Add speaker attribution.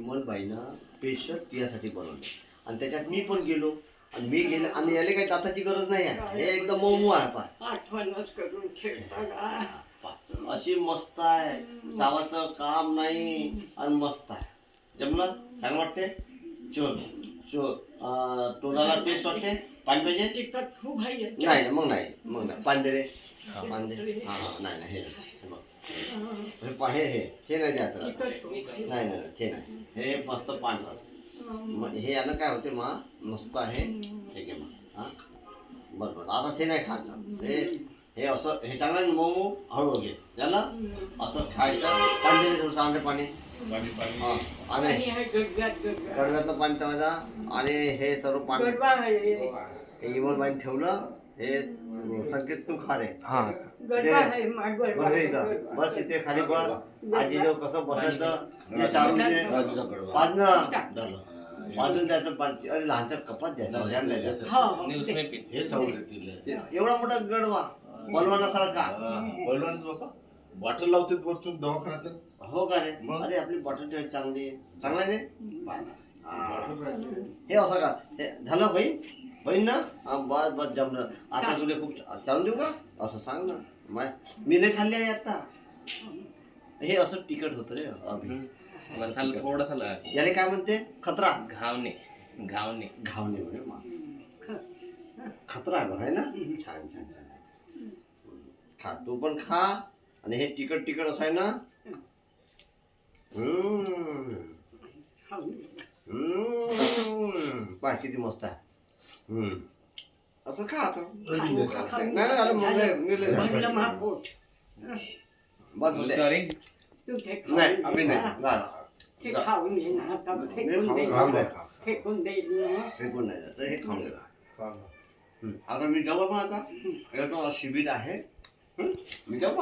Speaker 1: विमलबाईनं special तिच्यासाठी बनवले आणि त्याच्यात मी पण गेलो आणि मी गेले आणि याला काही दाताची गरज नाही आहे, हे एकदम मऊ आहे.
Speaker 2: आठवणच करून ठेवता का?
Speaker 1: अशी मस्त आहे, चावाचं काम नाही आणि मस्त आहे. जमलं, चांगलं वाटते. तोंडाला टेस्ट वाटते. पाणी पाहिजे?
Speaker 2: तिखट खूप आहे.
Speaker 1: नाही मग नाही पाणी रे. पाणी दे. नाही हे हे नाही द्यायचं. नाही ते नाही, हे मस्त पांढरं. हे यानं काय होते मा मस्त आहे. ठीक आहे मग. हां बरोबर. आता ते नाही खायचं. हे असं हे चांगलं मऊ हळू घे याला असंच खायचं. पाणी दिले थोडं चांगलं पाणी आणि गडव्यातलं पाणी ठेवायचं आणि हे सर्व पाणी इमलबाईने ठेवलं. हे संकेत तू खा रे. बस इथे खाली बस. आजीजवळ कसं बसायचं हे चालून बाजून द्यायचं. अरे लहानचा कपात द्यायचा हे एवढा मोठा गडवा बलवानासारखा.
Speaker 3: बलवानच बाबा बॉटल लावते वरतून दवाखान्याचं.
Speaker 1: हो का रे? अरे आपली बॉटल ठेवायची चांगली चांगला आहे हे असं का? हे झालं बहीण ना? बस बस जमलं. आता तुला खूप चालून देऊ का असं सांग ना. मी नाही खाल्ली आहे आता. हे असं तिखट होतं रे अभि.
Speaker 4: मसाला थोडासा
Speaker 1: याला काय म्हणते? खतरा.
Speaker 4: घावणे
Speaker 1: म्हणे खतरा आहे बघ आहे ना. छान खा तू पण खा. आणि हे तिखट असं आहे ना. पाय किती मस्त आहे. असं खा आता. बस नाही अभि नाही
Speaker 2: फेकून देईल
Speaker 1: फेकून नाही जातं. हे खाऊन घ्या. आता मी जाऊ पण आता शिबिर आहे. मी जाऊ